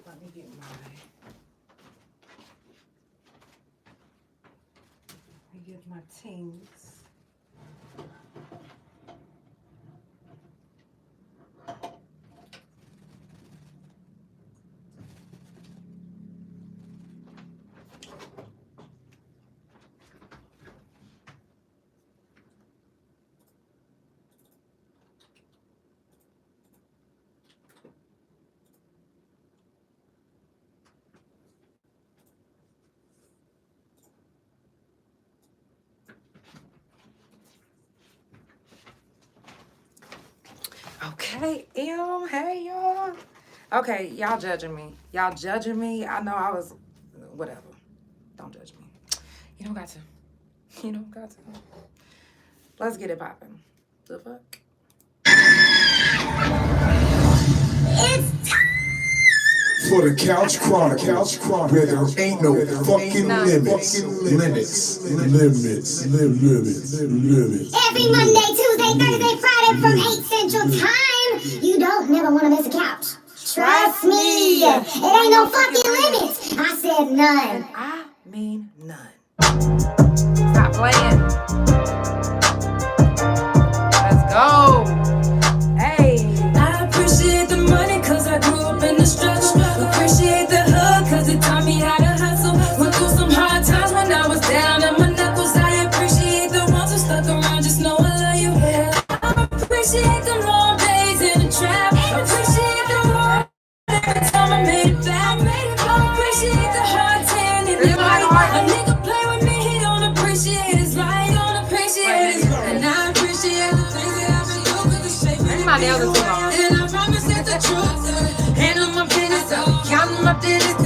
Let me get my tings. Okay, ew, hey y'all. Okay, y'all judging me. Y'all judging me. I know I was, whatever. Don't judge me. You don't got to. You don't got to. Let's get it popping. The fuck? It's time for the Couch Chronicles, where there ain't no fucking limits. Every Monday, Tuesday, Thursday, Friday from 8 Central Time. You don't never want to miss a couch. Trust me, it ain't no fucking limits. I said none. I mean none. Stop playing. Let's go. Hey. I appreciate the money cause I grew up in the struggle. Appreciate the hug cause it taught me how to hustle. Went through some hard times when I was down on my knuckles. I appreciate the ones who stuck around, just know I love you. I appreciate the long days in the trap. Appreciate the road every time I made it back. I appreciate the hard tan in the light. A nigga play with me, he don't appreciate his life. Don't appreciate his life. And I appreciate the things that I've been doing cause it's shaping My nails are too long. and I promise it's the truth. Handle my business, counting my digits.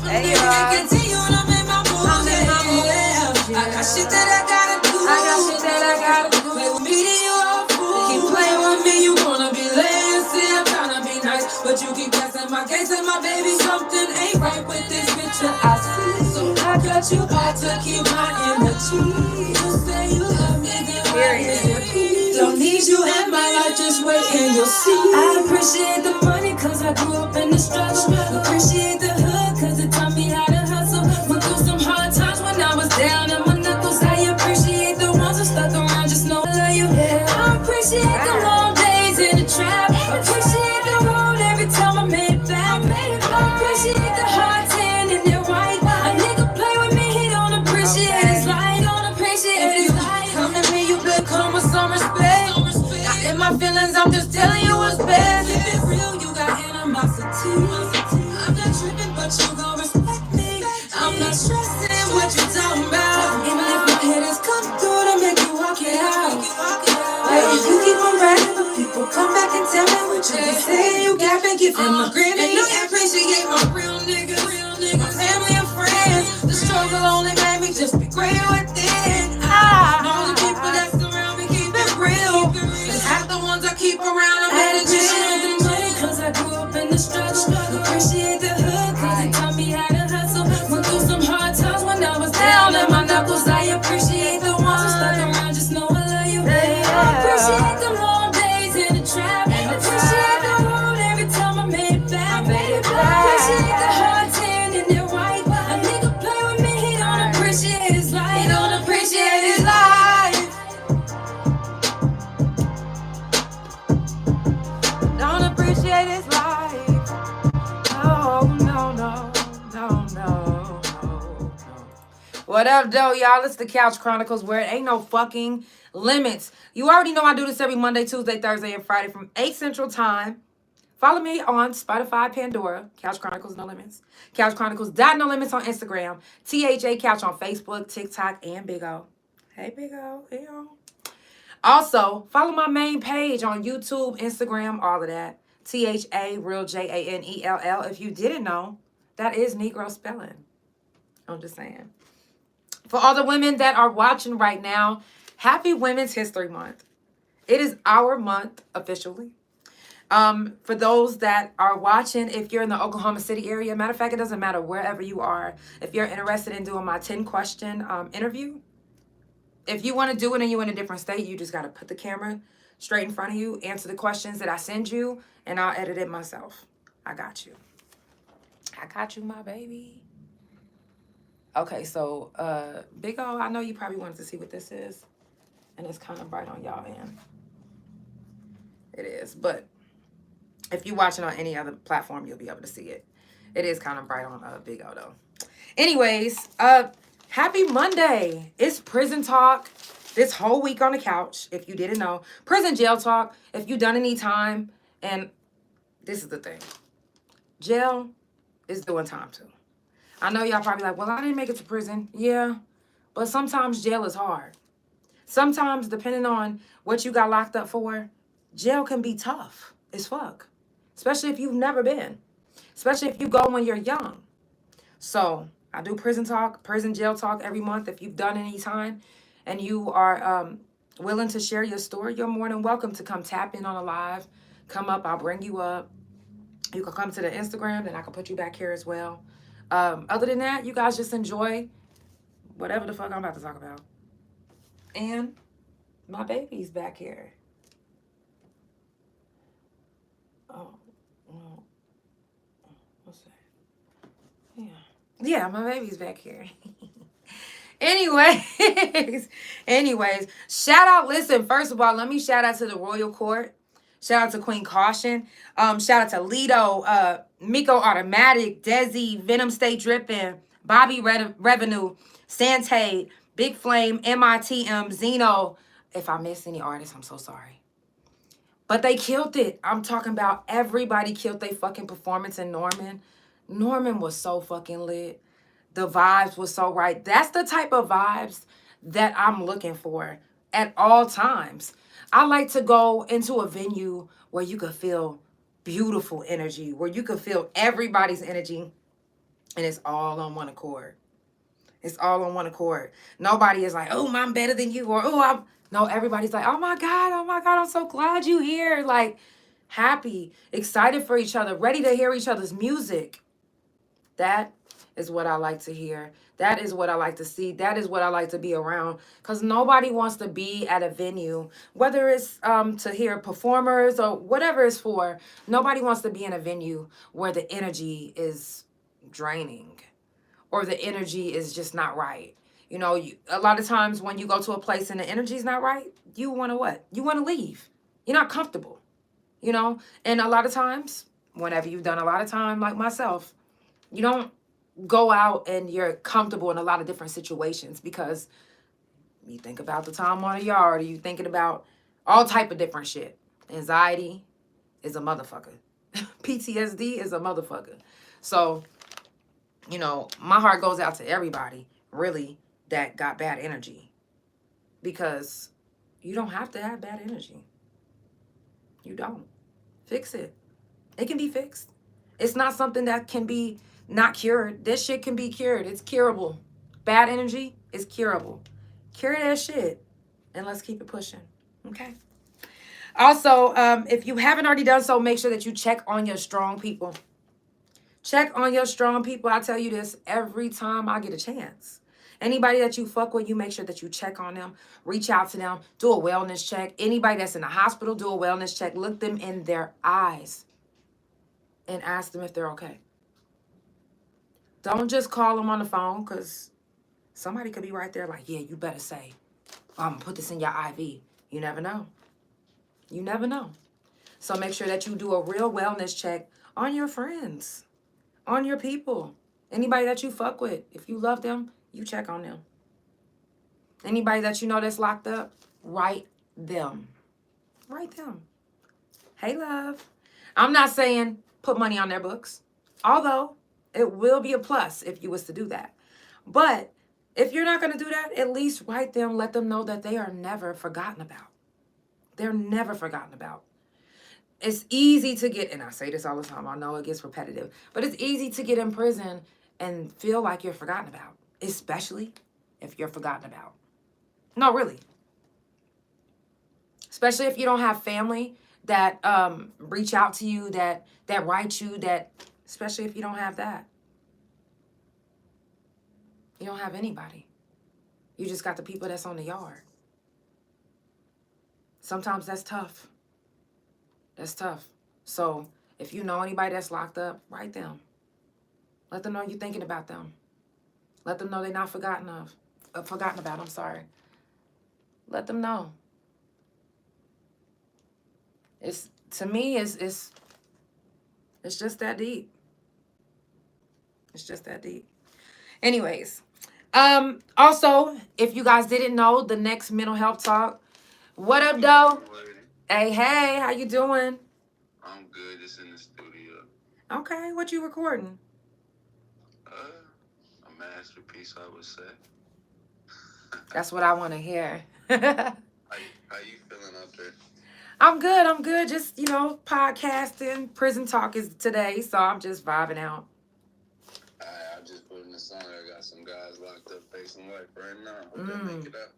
Hey, Continue to make my moves. I got shit that I gotta do. Play with me, then you all fool. Keep playing with me, you wanna be laying. Say I'm tryna be nice, but you keep guessing my case and my baby. Something ain't right with this picture I see. So I got you hard to keep my energy. You say you love me, then why is it peace? Don't need you in my life, just wait and you'll see. I appreciate the money cause I grew up in the struggle. Appreciate the hood cause it taught me how to hustle. Went through some hard times when I was down on my knuckles. I appreciate the ones who stuck around, just know I love you. I appreciate the long days in the trap. Appreciate the road every time I made it back. I appreciate the hard tan in their white. A nigga play with me, he don't appreciate his life. Don't appreciate his life. Come to me, you better come with some respect. Not in my feelings, I'm just telling you what's best. If it's real, you got animosity. I'm not tripping, but you gon' respect me. I'm not stressing what you talking about. Even if my head is come through to make you walk it out. If you keep on riding, but people come back and tell me what you be saying. You got me giving my granted. And I appreciate my real niggas, my family and friends. The struggle only made me just be greater within. All the people that surround me keep it real. Cause half the ones I keep around, I'm headed to the money cause I grew up in the struggle. Appreciate the hood cause it taught me how to hustle. Went through some hard times when I was down on my knuckles. I appreciate the ones who stuck around, just know I love you. I appreciate the long days in the trap. Appreciate the road every time I made it back. Appreciate the hard tan in their white. A nigga play with me, he don't appreciate his life. He don't appreciate his life. Don't appreciate his life. No. What up, though, y'all? It's the Couch Chronicles, where it ain't no fucking limits. You already know I do this every Monday, Tuesday, Thursday, and Friday from 8 Central Time. Follow me on Spotify Pandora, Couch Chronicles No Limits. Couch Chronicles No Limits on Instagram. THA Couch on Facebook, TikTok, and Big O. Hey, Big O. Hey, O. Also, follow my main page on YouTube, Instagram, all of that. THA Real JANELL. If you didn't know, that is Negro spelling. I'm just saying. For all the women that are watching right now, happy Women's History Month. It is our month officially. For those that are watching, if you're in the Oklahoma City area, matter of fact, it doesn't matter wherever you are. If you're interested in doing my 10-question interview, if you want to do it and you're in a different state, you just got to put the camera straight in front of you, answer the questions that I send you, and I'll edit it myself. I got you. I got you, my baby. Okay, so Big O, I know you probably wanted to see what this is. And it's kind of bright on y'all end. It is. But if you're watching on any other platform, you'll be able to see it. It is kind of bright on Big O though. Anyways, happy Monday. It's prison talk this whole week on the couch, if you didn't know. Prison jail talk, if you done any time. And this is the thing. Jail is doing time too. I know y'all probably like, well, I didn't make it to prison. Yeah, but sometimes jail is hard. Sometimes, depending on what you got locked up for, jail can be tough as fuck. Especially if you've never been. Especially if you go when you're young. So, I do prison talk, prison jail talk every month. If you've done any time and you are willing to share your story, you're more than welcome to come tap in on a live. Come up, I'll bring you up. You can come to the Instagram, and I can put you back here as well. Other than that, you guys just enjoy whatever the fuck I'm about to talk about. And my baby's back here. Oh, well, what's that? Yeah, my baby's back here. Anyways, shout out, listen, first of all, let me shout out to the Royal Court. Shout out to Queen Caution. Shout out to Lido, Miko Automatic, Desi, Venom Stay Drippin', Bobby Revenue, Santade, Big Flame, MITM, Zeno. If I miss any artists, I'm so sorry. But they killed it. I'm talking about everybody killed their fucking performance in Norman. Norman was so fucking lit. The vibes was so right. That's the type of vibes that I'm looking for at all times. I like to go into a venue where you could feel beautiful energy, where you could feel everybody's energy, and it's all on one accord. It's all on one accord. Nobody is like, oh, I'm better than you, or oh, no, everybody's like, oh my God, I'm so glad you here. Like, happy, excited for each other, ready to hear each other's music. That is what I like to hear. That is what I like to see. That is what I like to be around. Because nobody wants to be at a venue, whether it's to hear performers or whatever it's for. Nobody wants to be in a venue where the energy is draining or the energy is just not right. You know, a lot of times when you go to a place and the energy is not right, you want to what? You want to leave. You're not comfortable, you know? And a lot of times, whenever you've done a lot of time like myself, you don't go out and you're comfortable in a lot of different situations because you think about the time on the yard, or you thinking about all type of different shit. Anxiety is a motherfucker. PTSD is a motherfucker. So, you know, my heart goes out to everybody, really, that got bad energy. Because you don't have to have bad energy. You don't. Fix it. It can be fixed. It's not something that can be not cured. This shit can be cured. It's curable. Bad energy is curable. Cure that shit. And let's keep it pushing. Okay? Also, if you haven't already done so, make sure that you check on your strong people. Check on your strong people. I tell you this every time I get a chance. Anybody that you fuck with, you make sure that you check on them. Reach out to them. Do a wellness check. Anybody that's in the hospital, do a wellness check. Look them in their eyes and ask them if they're okay. Don't just call them on the phone, because somebody could be right there like, yeah, you better say, I'm going to put this in your IV. You never know. You never know. So make sure that you do a real wellness check on your friends, on your people, anybody that you fuck with. If you love them, you check on them. Anybody that you know that's locked up, write them. Write them. Hey, love. I'm not saying put money on their books, although it will be a plus if you was to do that. But if you're not going to do that, at least write them, let them know that they are never forgotten about. They're never forgotten about. It's easy to get, and I say this all the time, I know it gets repetitive, but it's easy to get in prison and feel like you're forgotten about, especially if you're forgotten about. No, really. Especially if you don't have family that reach out to you, that write you, especially if you don't have that. You don't have anybody. You just got the people that's on the yard. Sometimes that's tough. That's tough. So if you know anybody that's locked up, write them. Let them know you're thinking about them. Let them know they're not forgotten about. I'm sorry. Let them know. To me, it's just that deep. It's just that deep. Anyways, also, if you guys didn't know, the next mental health talk. What up, though? Hey, how you doing? I'm good. Just in the studio. Okay, what you recording? A masterpiece, I would say. That's what I want to hear. How you feeling out there? I'm good. Just, podcasting. Prison talk is today, so I'm just vibing out. I just put in the song. I got some guys locked up facing life right now. Hope they make it out.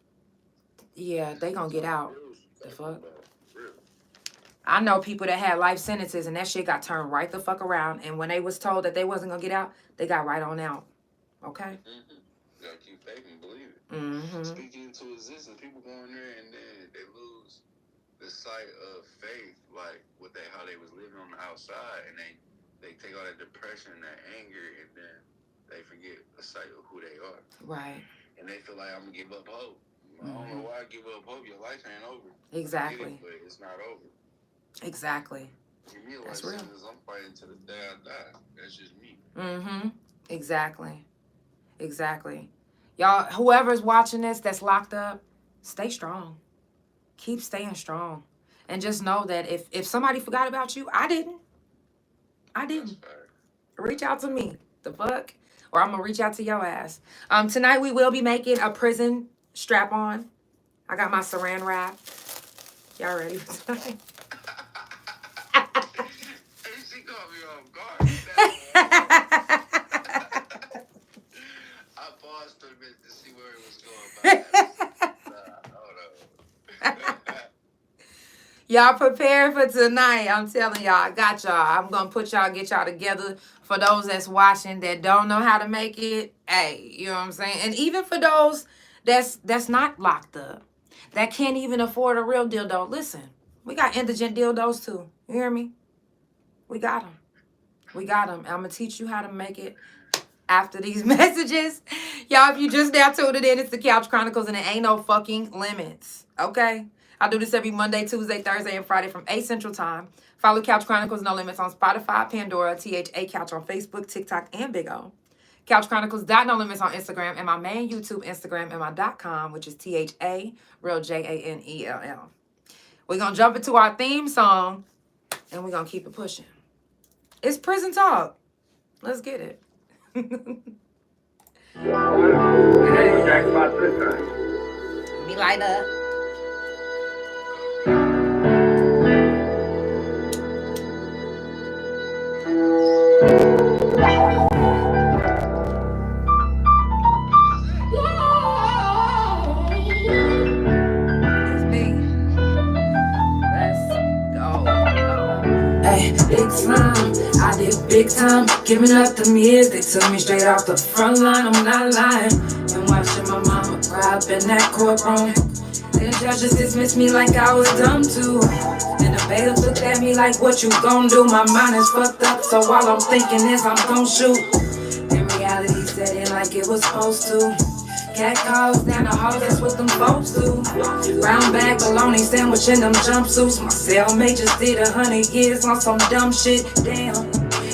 Yeah, they gonna get out. The fuck? I know people that had life sentences and that shit got turned right the fuck around. And when they was told that they wasn't gonna get out, they got right on out. Okay? Mm-hmm. You gotta keep faith and believe it. Mm-hmm. Speaking into existence, people go in there and then they lose the sight of faith, like how they was living on the outside, and they take all that depression and that anger, and then they forget the sight of who they are. Right. And they feel like, I'm gonna give up hope. I don't know why I give up hope. Your life ain't over. Exactly. But it's not over. Exactly. Give me a That's life real. sentence. I'm fighting to the day I die. That's just me. Mm-hmm. Exactly. Y'all, whoever's watching this that's locked up, stay strong. Keep staying strong. And just know that if somebody forgot about you, I didn't. Reach out to me. The fuck? Or I'm going to reach out to your ass. Tonight we will be making a prison strap-on. I got my saran wrap. Y'all ready for tonight? She caught me off guard. I paused for a minute to see where it was going. Hold on. Y'all prepare for tonight. I'm telling y'all, I got y'all. I'm going to get y'all together. For those that's watching that don't know how to make it, hey, you know what I'm saying? And even for those that's not locked up, that can't even afford a real dildo, listen, we got indigent dildos too. You hear me? We got them. I'm going to teach you how to make it after these messages. Y'all, if you just now tuned it in, it's the Couch Chronicles, and it ain't no fucking limits, okay? I do this every Monday, Tuesday, Thursday, and Friday from 8 Central Time. Follow Couch Chronicles No Limits on Spotify, Pandora, THA Couch on Facebook, TikTok, and Big O. Couch Chronicles No Limits on Instagram, and my main YouTube Instagram, and my .com, which is THA, real JANELL. We're going to jump into our theme song, and we're going to keep it pushing. It's prison talk. Let's get it. Let me light up. Big time, I did big time, giving up them years, they took me straight off the front line, I'm not lying, and watching my mama cry up in that courtroom, and the judges dismissed me like I was dumb too, and the bailiff looked at me like, what you gon' do, my mind is fucked up, so all I'm thinking is I'm gon' shoot, and reality set in like it was supposed to. Cat calls down the hall, that's what them folks do. Brown bag, bologna sandwich in them jumpsuits. My cellmate just did 100 years on some dumb shit. Damn,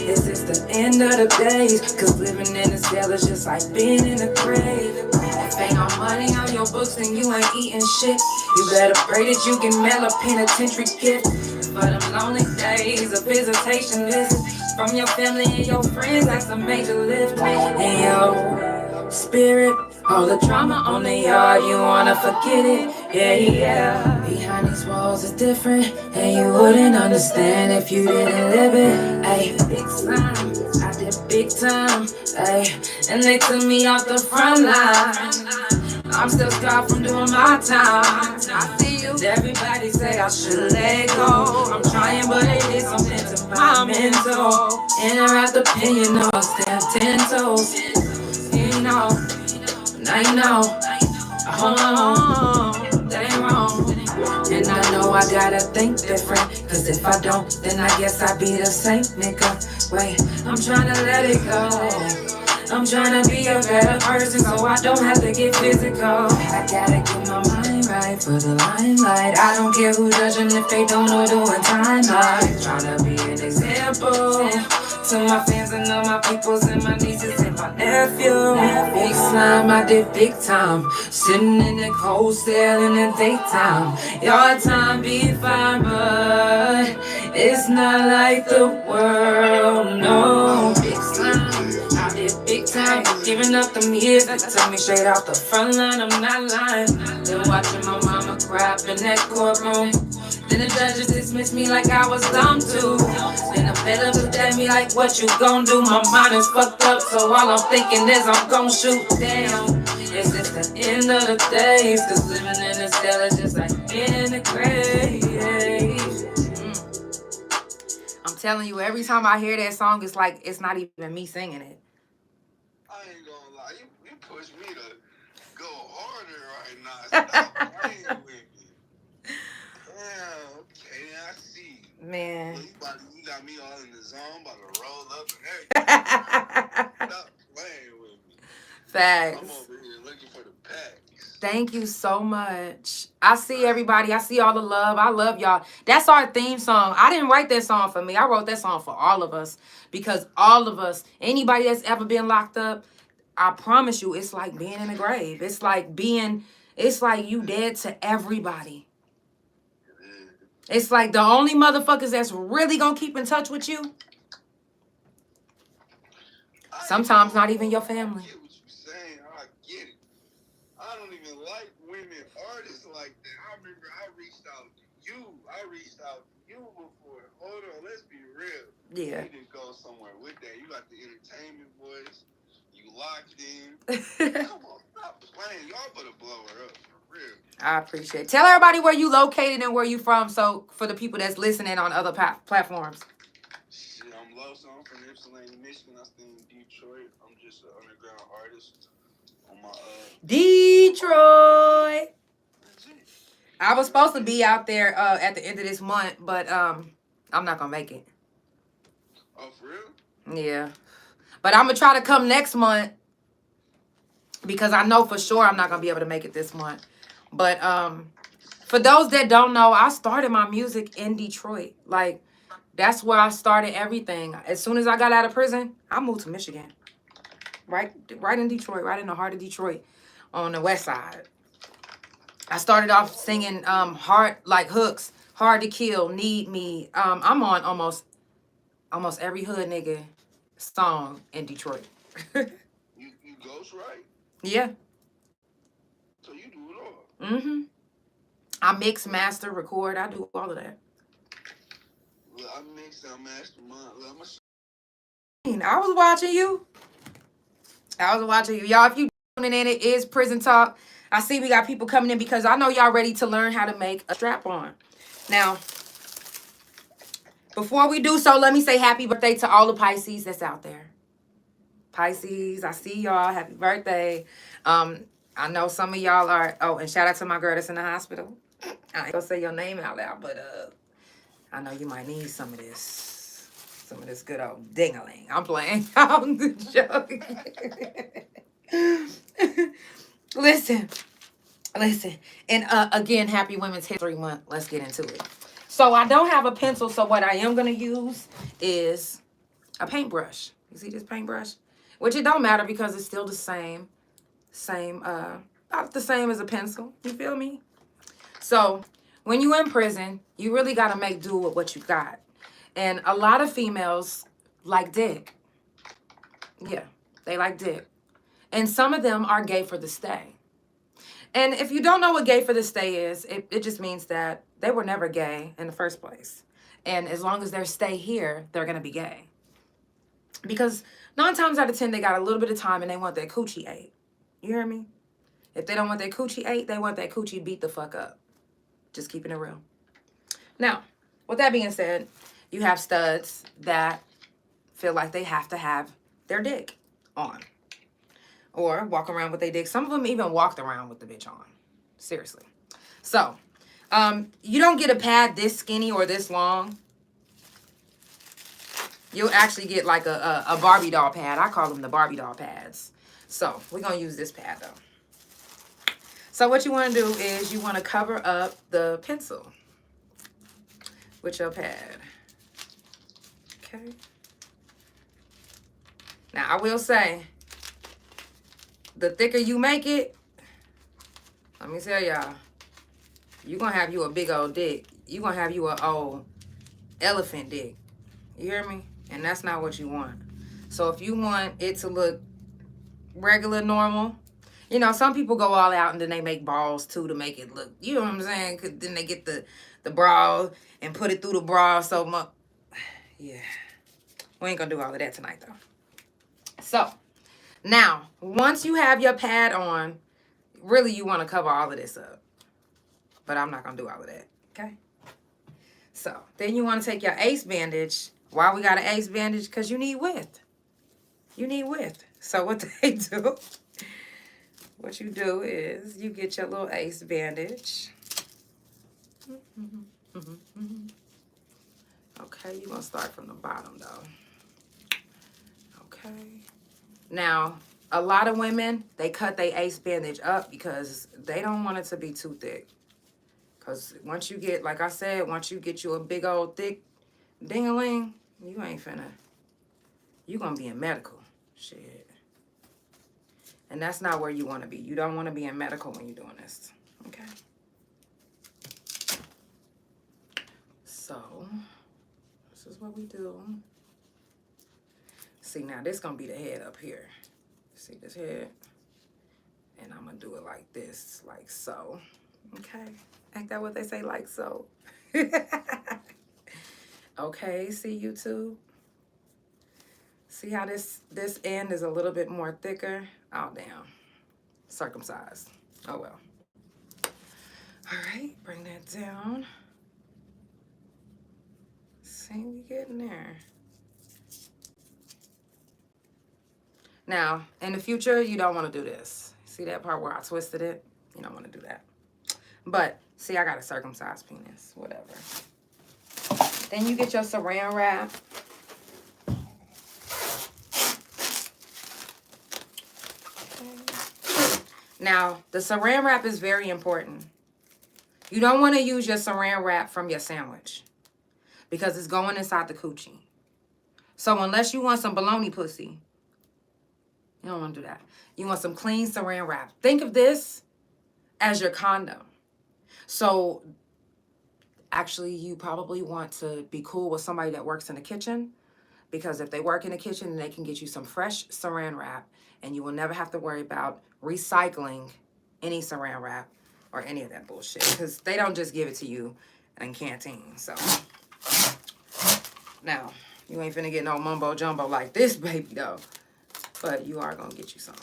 is this the end of the days? Cause living in a cell is just like being in a grave. If ain't no money on your books, then you ain't eating shit. You better pray that you can mail a penitentiary gift. For them lonely days, a visitation list from your family and your friends, that's a major lift. And yo, spirit, all the drama on the yard, you wanna forget it, yeah. Behind these walls is different, and you wouldn't understand if you didn't live it, ayy. Big time, I did big time, ayy. And they took me off the front line. I'm still scarred from doing my time. I feel everybody say I should let go. I'm trying, but it did something to my mental. Interact opinion, no, I stand 10 toes. You know. I know, that ain't wrong. And I know I gotta think different, cause if I don't, then I guess I be the same nigga. Wait, I'm trying to let it go. I'm trying to be a better person so I don't have to get physical. I gotta get my mind right for the limelight. I don't care who judging if they don't know doing time like. Trying to be an example to my fans and all my peoples and my nieces and my nephew. Big slime, I did big time. Sitting in the cold cell in the daytime. Your time be fine, but it's not like the world, no. Big slime, I did big time. Giving up them years, that took me straight off the front line, I'm not lying. Been watching my mama cry up in that courtroom. Then the judges dismissed me like I was dumb too. Then the fed looked at me like, what you gon' do? My mind is fucked up, so all I'm thinking is I'm gon' shoot down. It's just the end of the days, cause living in a cell is just like being in the grave. I'm telling you, every time I hear that song, it's like, it's not even me singing it. I ain't gonna lie, you push me to go harder right now. Stop playing with me. Yeah, okay, I see. Man. Look, you got me all in the zone, about to roll up and everything. Stop playing with me. Facts. I'm over here looking for the packs. Thank you so much. I see everybody. I see all the love. I love y'all. That's our theme song. I didn't write that song for me. I wrote that song for all of us. Because all of us, anybody that's ever been locked up, I promise you, it's like being in a grave. It's like you dead to everybody. It's like the only motherfuckers that's really gonna keep in touch with you, sometimes not even your family. I get what you're saying. I get it. I don't even like women artists like that. I remember I reached out to you. Before. Hold on, let's be real. Yeah. You didn't go somewhere with that. You got the entertainment voice. You locked in. Come on, stop playing. Y'all better blow her up for real. I appreciate it. Tell everybody where you located and where you from, so for the people that's listening on other platforms. Shit, I'm Loso. I'm from Ypsilanti, Michigan. I stay in Detroit. I'm just an underground artist on my Detroit. I was supposed to be out there at the end of this month, but I'm not gonna make it. Oh, for real? Yeah. But I'm gonna try to come next month because I know for sure I'm not gonna be able to make it this month. But for those that don't know, I started my music in Detroit. Like, that's where I started everything. As soon as I got out of prison, I moved to Michigan. Right in Detroit, right in the heart of Detroit, on the west side. I started off singing hard, like hooks, Hard to Kill, Need Me. I'm on almost every hood nigga song in Detroit. You ghost right? Yeah. So you do it all. Mm-hmm. I mix, master, record. I do all of that. Well, I mixed, I mastered mine. I was watching you. Y'all, if you tuning in, it is Prison Talk. I see we got people coming in because I know y'all ready to learn how to make a strap-on. Now, before we do so, let me say happy birthday to all the Pisces that's out there. Pisces, I see y'all. Happy birthday. I know some of y'all are, and shout out to my girl that's in the hospital. I ain't gonna say your name out loud, but I know you might need some of this good old ding-a-ling. I'm playing. I'm joking. Listen. And again, happy Women's History Month. Let's get into it. So I don't have a pencil, so what I am going to use is a paintbrush. You see this paintbrush? Which it don't matter because it's still the same, about the same as a pencil. You feel me? So when you in prison, you really got to make do with what you got. And a lot of females like dick. Yeah, they like dick. And some of them are gay for the stay. And if you don't know what gay for the stay is, it just means that they were never gay in the first place. And as long as they stay here, they're going to be gay. Because 9 times out of 10, they got a little bit of time and they want their coochie ate. You hear me? If they don't want their coochie ate, they want their coochie beat the fuck up. Just keeping it real. Now, with that being said, you have studs that feel like they have to have their dick on. Or walk around with their dick. Some of them even walked around with the bitch on. Seriously. So, you don't get a pad this skinny or this long. you'll actually get like a Barbie doll pad. I call them the Barbie doll pads. So we're going to use this pad though. So what you want to do is you want to cover up the pencil with your pad. Okay. Now I will say, the thicker you make it, let me tell y'all, you're going to have you a big old dick. You're going to have you a old elephant dick. You hear me? And that's not what you want. So if you want it to look regular, normal, you know, some people go all out and then they make balls too to make it look, you know what I'm saying? 'Cause then they get the bra and put it through the bra so much. Yeah. We ain't gonna do all of that tonight though. So now, once you have your pad on, really you want to cover all of this up. But I'm not gonna do all of that. Okay? So then you want to take your ace bandage. Why we got an ace bandage? Because you need width. You need width. So what they do, what you do is you get your little ace bandage. Okay, you're going to start from the bottom though. Okay. Now, a lot of women, they cut their ace bandage up because they don't want it to be too thick. Because once you get, like I said, once you get you a big old thick ding-a-ling, you ain't finna, you gonna be in medical. Shit. And that's not where you want to be. You don't want to be in medical when you're doing this. Okay? So, this is what we do. See, now this gonna be the head up here. See this head? And I'm gonna do it like this, like so. Okay? Ain't that what they say, like so? Okay, see YouTube? See how this end is a little bit more thicker? Oh, damn. Circumcised. Oh, well. All right, bring that down. See, we getting there. Now, in the future, you don't want to do this. See that part where I twisted it? You don't want to do that. But, see, I got a circumcised penis. Whatever. Then you get your saran wrap. Now, the saran wrap is very important. You don't want to use your saran wrap from your sandwich because it's going inside the coochie. So unless you want some baloney pussy, you don't want to do that. You want some clean saran wrap. Think of this as your condom. So actually, you probably want to be cool with somebody that works in the kitchen, because if they work in the kitchen, they can get you some fresh saran wrap and you will never have to worry about recycling any saran wrap or any of that bullshit, because they don't just give it to you in canteen. So now, you ain't finna get no mumbo jumbo like this, baby, though. But you are gonna get you some.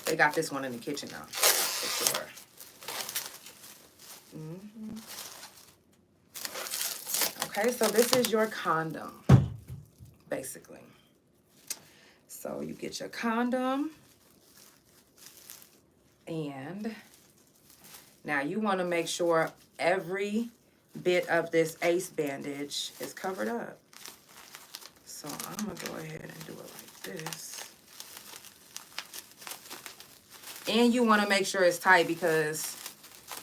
They got this one in the kitchen now, for sure. Okay, so this is your condom, basically. So you get your condom, and now you want to make sure every bit of this ace bandage is covered up. So I'm going to go ahead and do it like this. And you want to make sure it's tight, because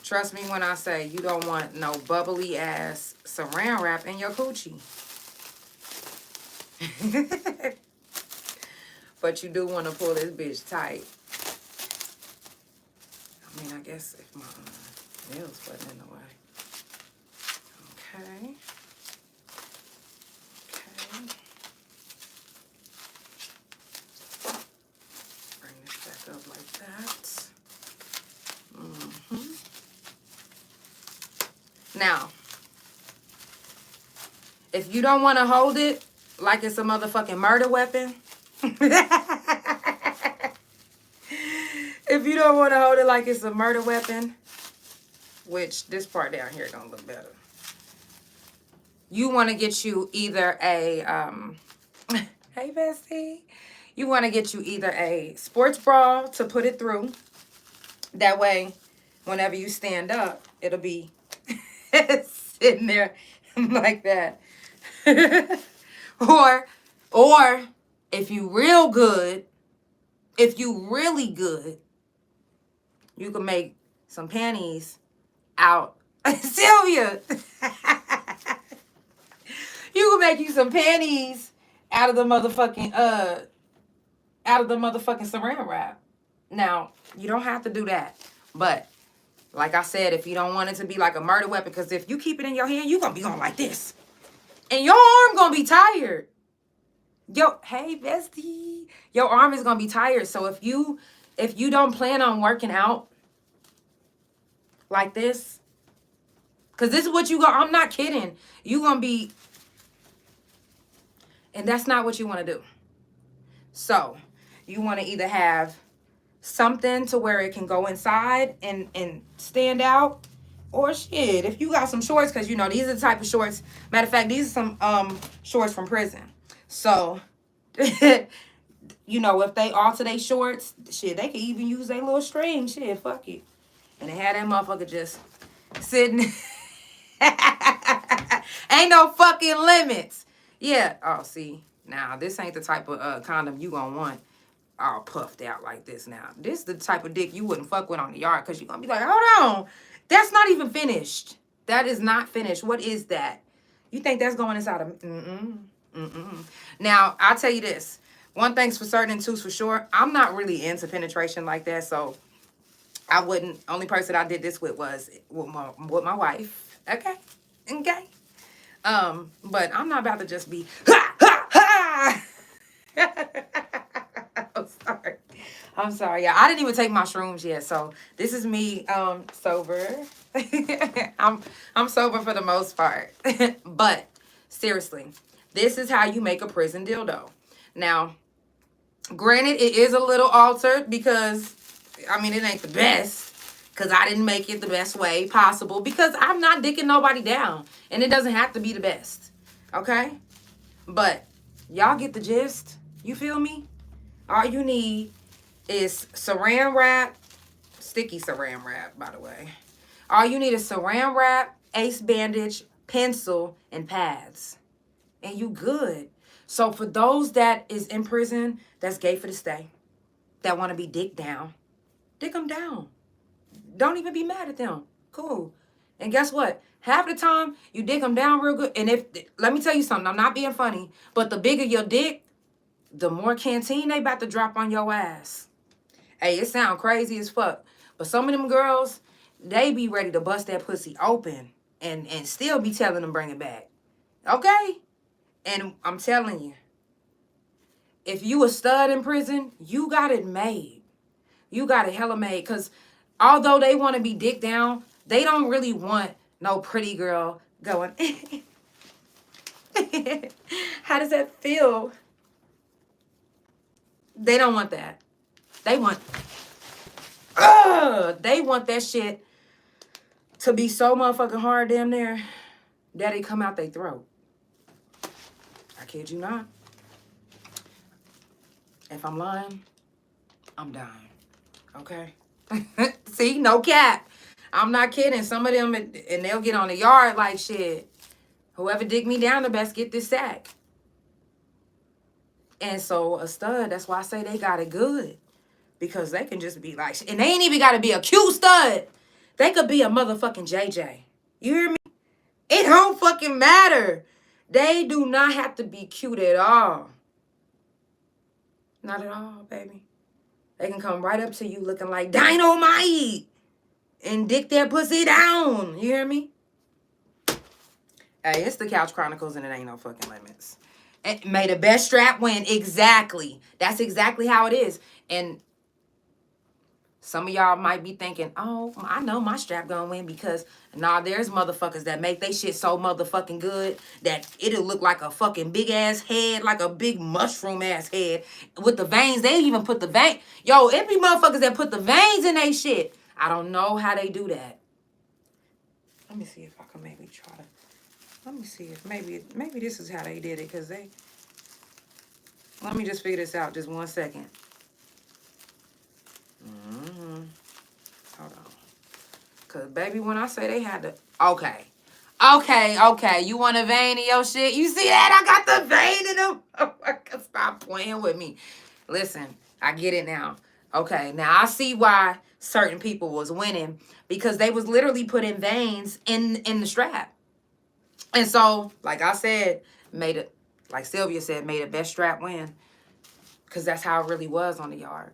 trust me when I say you don't want no bubbly ass saran wrap in your coochie. But you do want to pull this bitch tight. I mean, I guess if my nails wasn't in the way. Okay. Okay. Bring this back up like that. Now, if you don't want to hold it like it's a motherfucking murder weapon, if you don't want to hold it like it's a murder weapon, which this part down here gonna look better, you want to get you either a hey bestie, you want to get you either a sports bra to put it through. That way, whenever you stand up, it'll be sitting there like that. Or if you real good, if you really good, you can make some panties out. Sylvia! You can make you some panties out of the motherfucking saran wrap. Now, you don't have to do that. But like I said, if you don't want it to be like a murder weapon, because if you keep it in your hand, you're gonna be going like this. And your arm gonna be tired. Hey bestie. Your arm is gonna be tired. So if you don't plan on working out like this, because this is what I'm not kidding. You gonna be, and that's not what you want to do. So you want to either have something to where it can go inside and stand out, or shit, if you got some shorts, because you know these are the type of shorts. Matter of fact, these are some shorts from prison. So you know, if they alter their shorts, shit, they can even use their little string. Shit, fuck it. And they had that motherfucker just sitting. Ain't no fucking limits. Yeah. Oh, see. Now, this ain't the type of condom you gonna want all puffed out like this now. This is the type of dick you wouldn't fuck with on the yard, because you're gonna be like, hold on. That's not even finished. That is not finished. What is that? You think that's going inside of... Now, I'll tell you this. One thing's for certain and two's for sure. I'm not really into penetration like that, so I wouldn't... Only person I did this with was with my wife. Okay? Okay? But I'm not about to just be... Ha! Ha! Ha! I'm sorry, y'all. I didn't even take my shrooms yet, so this is me sober. I'm sober for the most part. But seriously, this is how you make a prison dildo. Now, granted, it is a little altered because, I mean, it ain't the best, because I didn't make it the best way possible, because I'm not dicking nobody down, and it doesn't have to be the best, okay? But y'all get the gist. You feel me? All you need is saran wrap, sticky saran wrap, by the way. All you need is saran wrap, ace bandage, pencil, and pads. And you good. So for those that is in prison, that's gay for the stay, that want to be dick down, dick them down. Don't even be mad at them. Cool. And guess what? Half the time, you dick them down real good. And let me tell you something, I'm not being funny, but the bigger your dick, the more canteen they about to drop on your ass. Hey, it sound crazy as fuck, but some of them girls, they be ready to bust that pussy open and still be telling them bring it back. Okay? And I'm telling you, if you a stud in prison, you got it made. You got it hella made, because although they want to be dick down, they don't really want no pretty girl going, how does that feel? They don't want that. They want that shit to be so motherfucking hard damn near that it come out their throat. I kid you not. If I'm lying, I'm dying. Okay? See, no cap. I'm not kidding. Some of them, and they'll get on the yard like, shit, whoever dig me down the best get this sack. And so a stud, that's why I say they got it good. Because they can just be like, and they ain't even got to be a cute stud. They could be a motherfucking JJ. You hear me? It don't fucking matter. They do not have to be cute at all. Not at all, baby. They can come right up to you looking like dynamite and dick their pussy down. You hear me? Hey, it's the Couch Chronicles and it ain't no fucking limits. May the best strap win. Exactly. That's exactly how it is. And some of y'all might be thinking, oh, I know my strap gonna win, because nah, there's motherfuckers that make they shit so motherfucking good that it'll look like a fucking big ass head, like a big mushroom ass head with the veins. They even put the vein. Yo, it be motherfuckers that put the veins in they shit. I don't know how they do that. Let me see if I can maybe try to. Let me see if maybe this is how they did it, because they. Let me just figure this out just 1 second. Hold on. Because, baby, when I say they had to... Okay. Okay. You want a vein in your shit? You see that? I got the vein in them. Oh, stop playing with me. Listen, I get it now. Okay, now I see why certain people was winning because they was literally putting veins in the strap. And so, like I said, made it, like Sylvia said, made the best strap win. Because that's how it really was on the yard.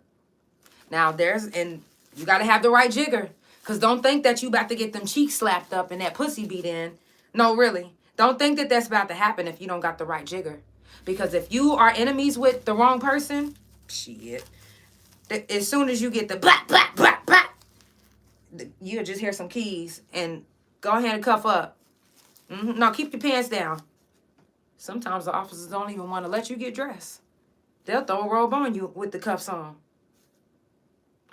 Now, and you got to have the right jigger. Because don't think that you about to get them cheeks slapped up and that pussy beat in. No, really. Don't think that that's about to happen if you don't got the right jigger. Because if you are enemies with the wrong person, shit. As soon as you get the blah, blah, blah, blah, you'll just hear some keys and go ahead and cuff up. No, keep your pants down. Sometimes the officers don't even want to let you get dressed. They'll throw a robe on you with the cuffs on.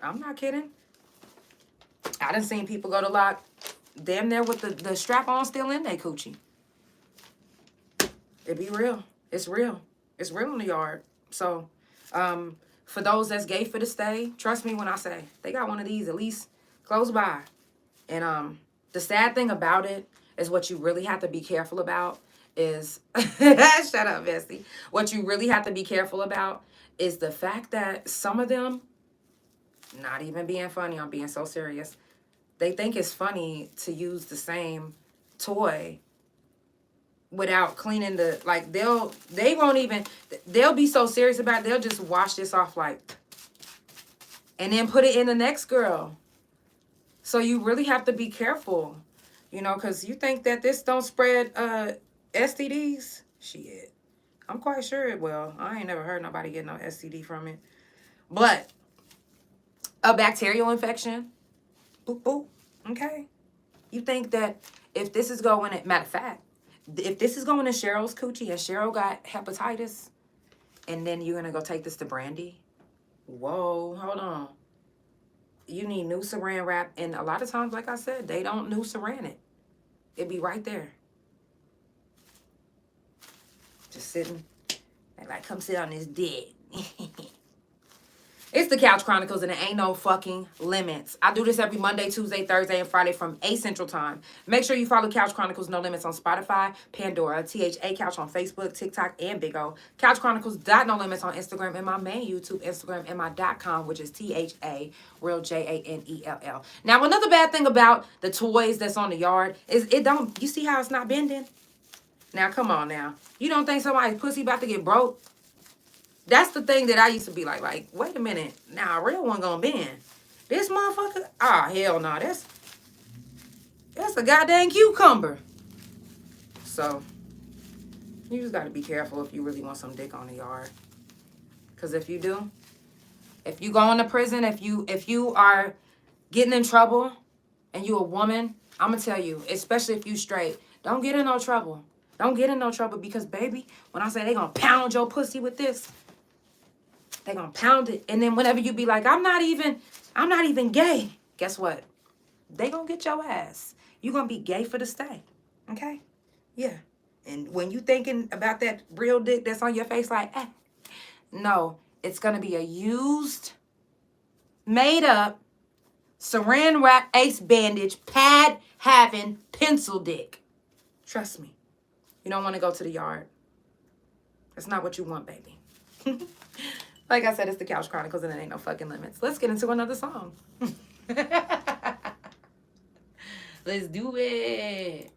I'm not kidding. I done seen people go to lock damn near with the strap on still in their coochie. It be real. It's real. It's real in the yard. So, for those that's gay for the stay, trust me when I say they got one of these at least close by. And the sad thing about it is what you really have to be careful about is shut up, Bessie. What you really have to be careful about is the fact that some of them, not even being funny, I'm being so serious, they think it's funny to use the same toy without cleaning the, like, they'll be so serious about it, they'll just wash this off, like, and then put it in the next girl. So you really have to be careful, you know, because you think that this don't spread STDs? Shit. I'm quite sure it will. I ain't never heard nobody get no STD from it. But a bacterial infection, boop, boop, okay? You think that if this is going, matter of fact, if this is going to Cheryl's coochie and Cheryl got hepatitis, and then you're going to go take this to Brandy? Whoa, hold on. You need new saran wrap. And a lot of times, like I said, they don't new saran it. It be right there. Just sitting. Like, come sit on this dick. It's the Couch Chronicles, and it ain't no fucking limits. I do this every Monday, Tuesday, Thursday, and Friday from 8 Central Time. Make sure you follow Couch Chronicles No Limits on Spotify, Pandora, THA Couch on Facebook, TikTok, and Big O. Couch Chronicles No Limits on Instagram, and my main YouTube, Instagram, and my .com, which is THA, real JANELL. Now, another bad thing about the toys that's on the yard is you see how it's not bending? Now, come on now. You don't think somebody's pussy about to get broke? That's the thing that I used to be like, wait a minute. Now, a real one gonna bend. This motherfucker? Ah, hell no. That's a goddamn cucumber. So, you just gotta be careful if you really want some dick on the yard. Because if you do, if you go into prison, if you are getting in trouble and you a woman, I'm gonna tell you, especially if you straight, don't get in no trouble. Don't get in no trouble because, baby, when I say they gonna pound your pussy with this, they gonna pound it. And then whenever you be like, I'm not even gay. Guess what? They gonna get your ass. You gonna be gay for the stay. Okay? Yeah. And when you thinking about that real dick that's on your face, like, no, it's gonna be a used, made up, saran wrap, ace bandage, pad having pencil dick. Trust me. You don't want to go to the yard. That's not what you want, baby. Like I said, it's the Couch Chronicles, and it ain't no fucking limits. Let's get into another song. Let's do it.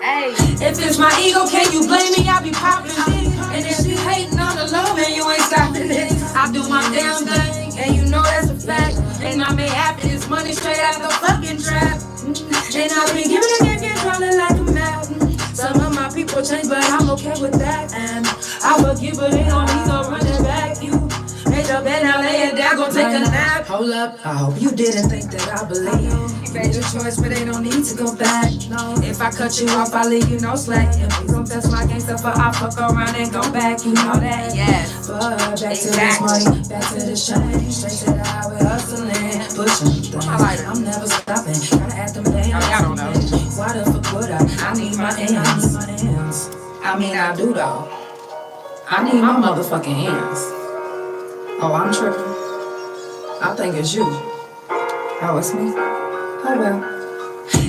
Hey, if it's my ego, can you blame me? I be popping it. And if you hating on the love, man, you ain't stopping it. I do my damn thing, and you know that's a fact. And I may have this money straight out the fucking trap. And I've been giving a game, rolling like a mountain. Some of my people change, but I'm okay with that. And I forgive, but they don't need no running back. You made your bed, now lay it down, go take a nap. Hold up, I hope you didn't think that I believe. You made your choice, but they don't need to go back. No, if I cut you off, I leave you no slack. If you don't touch my gangsta, but I fuck around and go back. You know that, yes. But back to this money, back to this change. Straight to the highway, hustling, pushing things. I'm never stopping, gotta act them damn. I don't know. Why the fuck would I? I need my ends. I mean, I do though. I need my motherfucking hands. Oh, I'm tripping. I think it's you. Oh, it's me. Oh, well.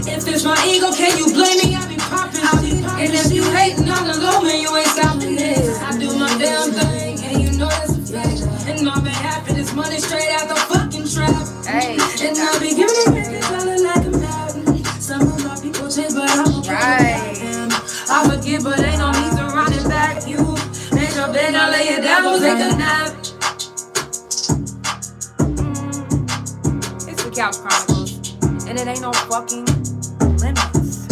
If it's my ego, can you blame me? I be popping. And if you hating on the low, man, you ain't stopping this. I do my damn thing, and you know that's a fact. And my behalf of this money straight out the fucking trap. Hey. And I be giving it back, color like a mountain. Some of my people change, but I'm Right. I forget, but ain't no need to run it back. You make your bed, now lay it down, go take a nap. It's the Couch Chronicles, and it ain't no fucking limits.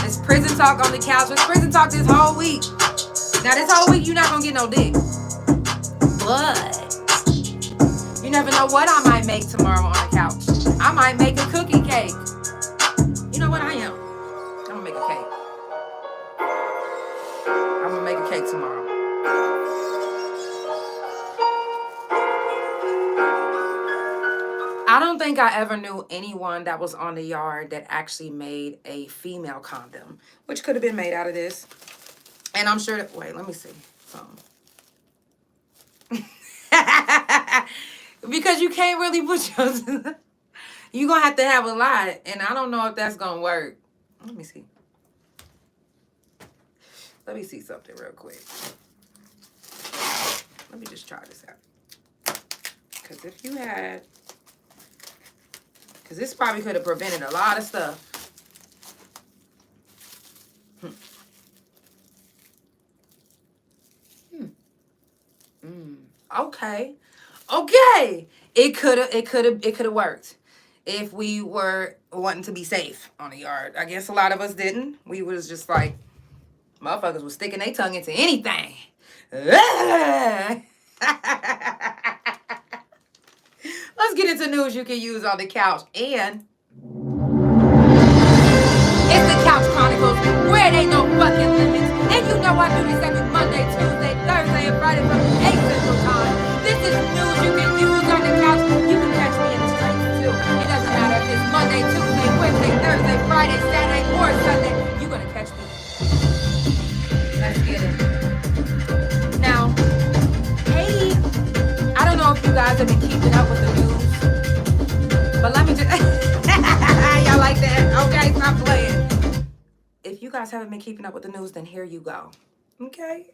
It's prison talk on the couch. It's prison talk this whole week. Now, this whole week, you're not gonna get no dick. But you never know what I might make tomorrow on the couch. I might make a cookie cake. You know what I am? I'm gonna make a cake. I'm gonna make a cake tomorrow. I don't think I ever knew anyone that was on the yard that actually made a female condom, which could have been made out of this. And I'm sure that, wait, let me see. Because you can't really put yours. You're going to have a lot. And I don't know if that's going to work. Let me see. Let me see something real quick. Let me just try this out. Because if you had... Because this probably could have prevented a lot of stuff. Okay. It could have worked if we were wanting to be safe on the yard. I guess a lot of us didn't. We was just like, motherfuckers was sticking their tongue into anything. Let's get into news you can use on the couch. And it's the Couch Chronicles, where it ain't no fucking limits. And you know I do this every Monday, Tuesday, Thursday, and Friday from 8 Central Time. This is news you can use on the couch. You can catch me in the streets too. It doesn't matter if it's Monday, Tuesday, Wednesday, Thursday, Friday, Saturday, or Sunday. You're gonna catch me. Let's get it. Now, hey, I don't know if you guys have been keeping up with the news, but let me just... Y'all like that? Okay, stop playing. If you guys haven't been keeping up with the news, then here you go. Okay?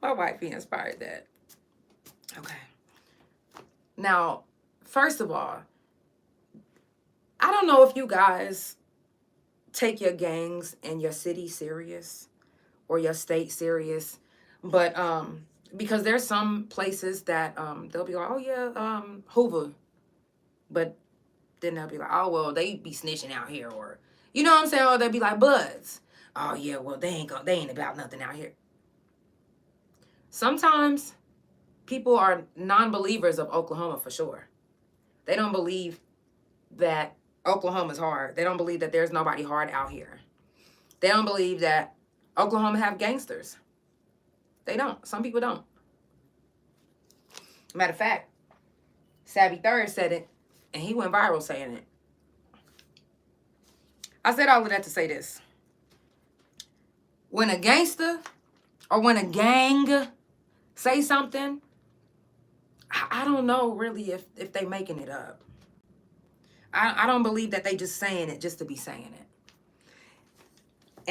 My wife inspired that. Okay. Now, first of all, I don't know if you guys take your gangs and your city serious or your state serious, but because there's some places that they'll be like, oh yeah, Hoover, but then they'll be like, oh well, they be snitching out here, or you know what I'm saying, or they'll be like Bloods. Oh yeah, well they ain't about nothing out here. Sometimes people are non-believers of Oklahoma for sure. They don't believe that Oklahoma's hard. They don't believe that there's nobody hard out here. They don't believe that Oklahoma have gangsters. They don't. Some people don't. Matter of fact, Savvy Third said it, and he went viral saying it. I said all of that to say this. When a gangster or when a gang say something, I don't know really if they making it up. I don't believe that they just saying it just to be saying it.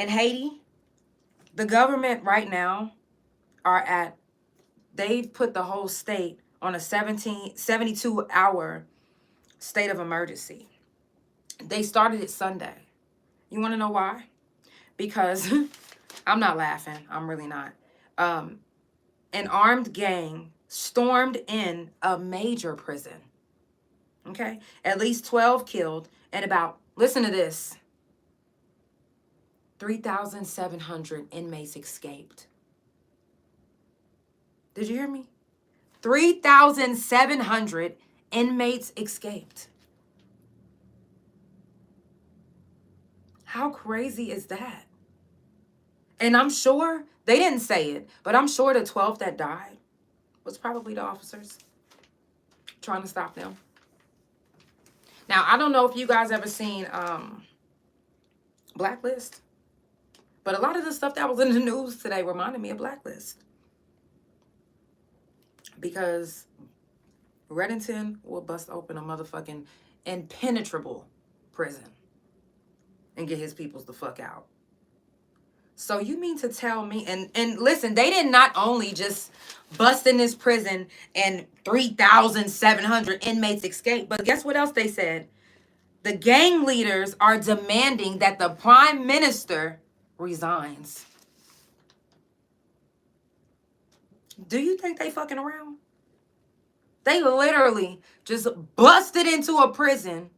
In Haiti, the government right now they've put the whole state on a 72-hour state of emergency. They started it Sunday. You want to know why? Because I'm not laughing. I'm really not. An armed gang stormed in a major prison. Okay? At least 12 killed and about, listen to this, 3,700 inmates escaped. Did you hear me? 3,700 inmates escaped. How crazy is that? And I'm sure, they didn't say it, but I'm sure the 12 that died was probably the officers trying to stop them. Now, I don't know if you guys ever seen Blacklist. But a lot of the stuff that was in the news today reminded me of Blacklist. Because Reddington will bust open a motherfucking impenetrable prison and get his peoples the fuck out. So you mean to tell me, and listen, they did not only just bust in this prison and 3,700 inmates escaped, but guess what else they said? The gang leaders are demanding that the prime minister resigns. Do you think they fucking around? They literally just busted into a prison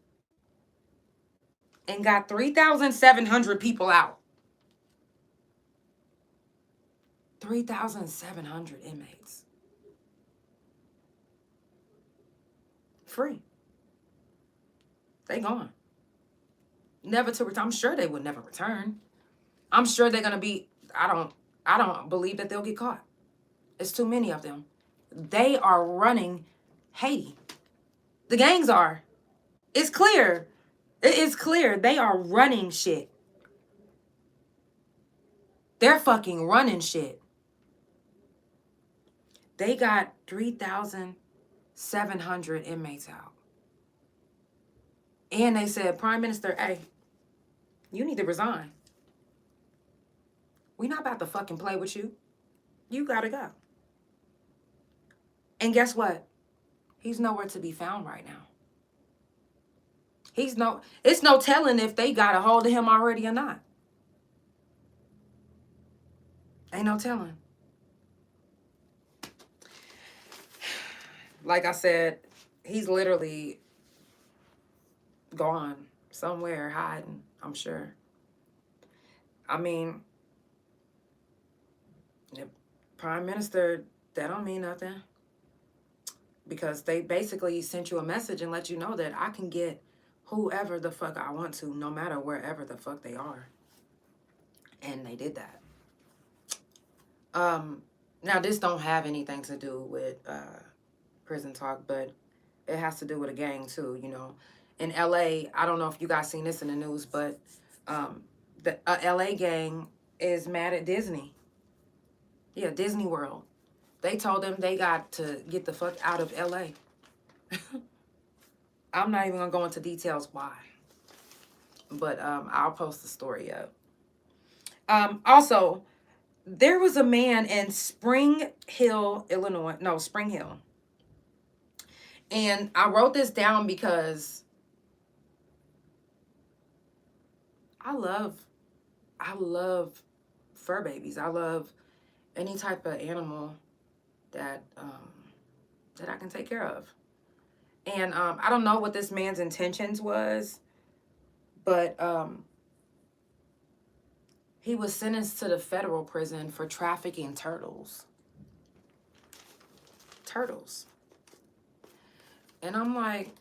and got 3,700 people out. 3,700 inmates. Free. They gone. Never to return. I'm sure they would never return. I'm sure they're gonna be, I don't believe that they'll get caught. It's too many of them. They are running Haiti. The gangs are. It's clear. It is clear. They are running shit. They're fucking running shit. They got 3,700 inmates out. And they said, Prime Minister, hey, you need to resign. We're not about to fucking play with you. You gotta go. And guess what? He's nowhere to be found right now. It's no telling if they got a hold of him already or not. Ain't no telling. Like I said, he's literally gone somewhere hiding, I'm sure. I mean, the prime minister, that don't mean nothing. Because they basically sent you a message and let you know that I can get whoever the fuck I want to, no matter wherever the fuck they are. And they did that. Now, this don't have anything to do with prison talk, but it has to do with a gang too, you know. In LA, I don't know if you guys seen this in the news, but the LA gang is mad at Disney. Yeah, Disney World. They told them they got to get the fuck out of LA. I'm not even gonna go into details why. But I'll post the story up. Also, there was a man in Spring Hill, Illinois. No, Spring Hill. And I wrote this down because I love fur babies. I love any type of animal that I can take care of. And I don't know what this man's intentions was, but he was sentenced to the federal prison for trafficking turtles. Turtles. And I'm like,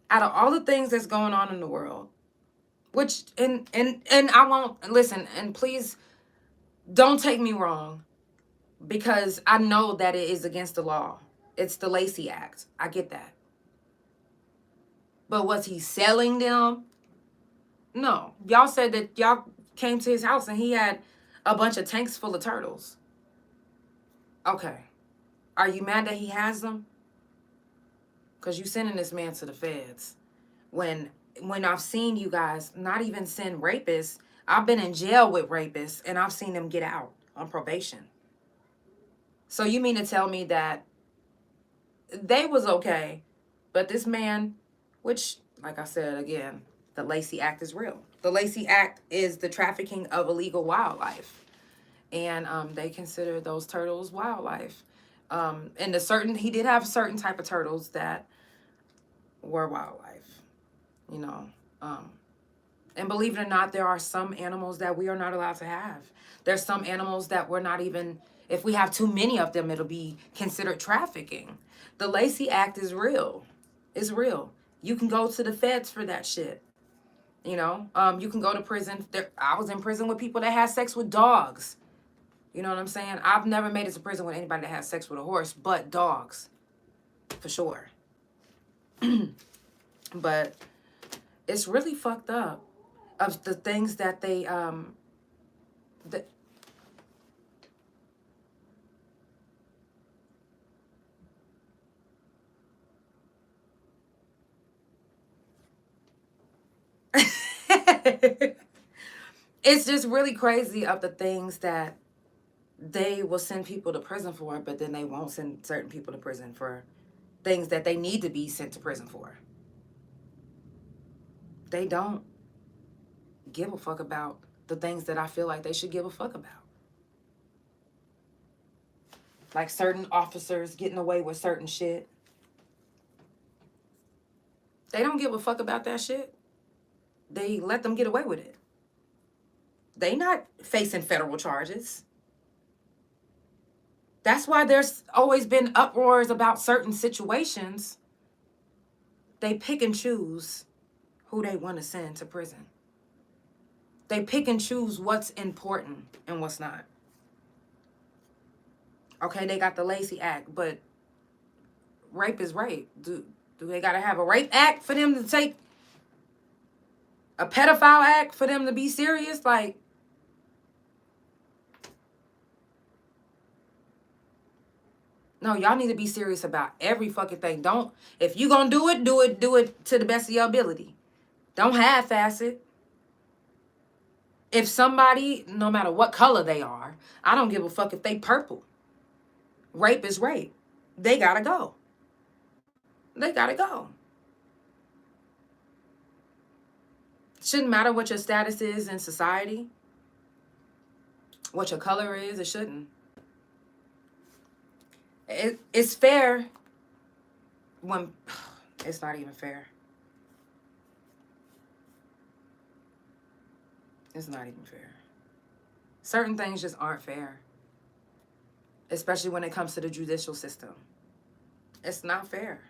out of all the things that's going on in the world, which, and I won't, listen, and please don't take me wrong, because I know that it is against the law. It's the Lacey Act. I get that. But was he selling them? No. Y'all said that y'all came to his house and he had a bunch of tanks full of turtles. Okay. Are you mad that he has them? Because you sending this man to the feds. When I've seen you guys not even send rapists, I've been in jail with rapists and I've seen them get out on probation. So you mean to tell me that they was okay, but this man, which, like I said again, the Lacey Act is real. The Lacey Act is the trafficking of illegal wildlife. And they consider those turtles wildlife. And he did have certain type of turtles that were wildlife, you know. And believe it or not, there are some animals that we are not allowed to have. There's some animals that we're not even, if we have too many of them, it'll be considered trafficking. The Lacey Act is real. It's real. You can go to the feds for that shit. You know, you can go to prison. I was in prison with people that had sex with dogs. You know what I'm saying? I've never made it to prison with anybody that has sex with a horse, but dogs, for sure. But it's really fucked up. of the things that they it's just really crazy of the things that they will send people to prison for, but then they won't send certain people to prison for things that they need to be sent to prison for. They don't give a fuck about the things that I feel like they should give a fuck about. Like certain officers getting away with certain shit. They don't give a fuck about that shit. They let them get away with it. They not facing federal charges. That's why there's always been uproars about certain situations. They pick and choose who they want to send to prison. They pick and choose what's important and what's not. Okay, they got the Lacey Act, but rape is rape. Do they got to have a rape act for them to take a pedophile act for them to be serious? Like, no, y'all need to be serious about every fucking thing. Don't, if you gonna do it to the best of your ability. Don't half-ass it. If somebody, no matter what color they are, I don't give a fuck if they purple. Rape is rape. They gotta go. They gotta go. Shouldn't matter what your status is in society. What your color is, it shouldn't. It's fair when... It's not even fair. It's not even fair. Certain things just aren't fair. Especially when it comes to the judicial system. It's not fair.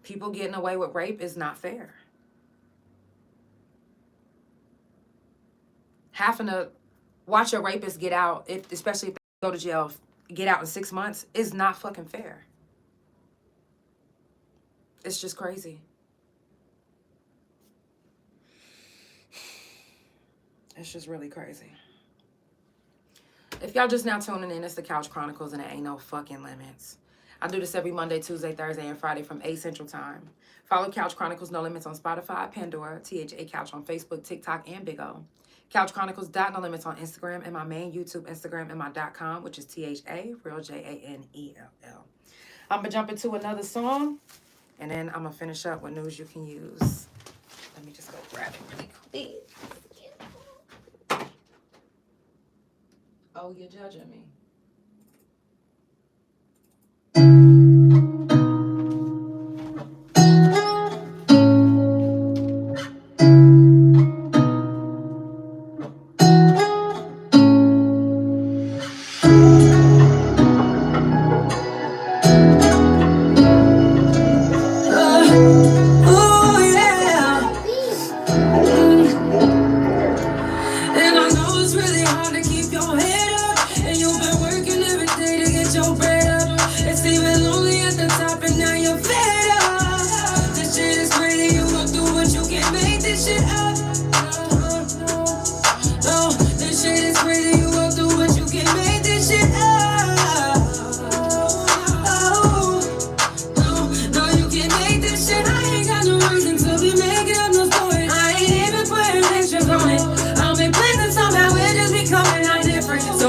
People getting away with rape is not fair. Having to watch a rapist get out, especially if they go to jail, get out in 6 months, is not fucking fair. It's just crazy. It's just really crazy. If y'all just now tuning in, it's the Couch Chronicles and it ain't no fucking limits. I do this every Monday, Tuesday, Thursday, and Friday from 8 Central Time. Follow Couch Chronicles No Limits on Spotify, Pandora, THA Couch on Facebook, TikTok, and Big O. Couch Chronicles No Limits on Instagram and my main YouTube Instagram and my .com, which is THA, real JANELL. I'm going to jump into another song, and then I'm going to finish up with news you can use. Let me just go grab it really quick. Oh, you're judging me.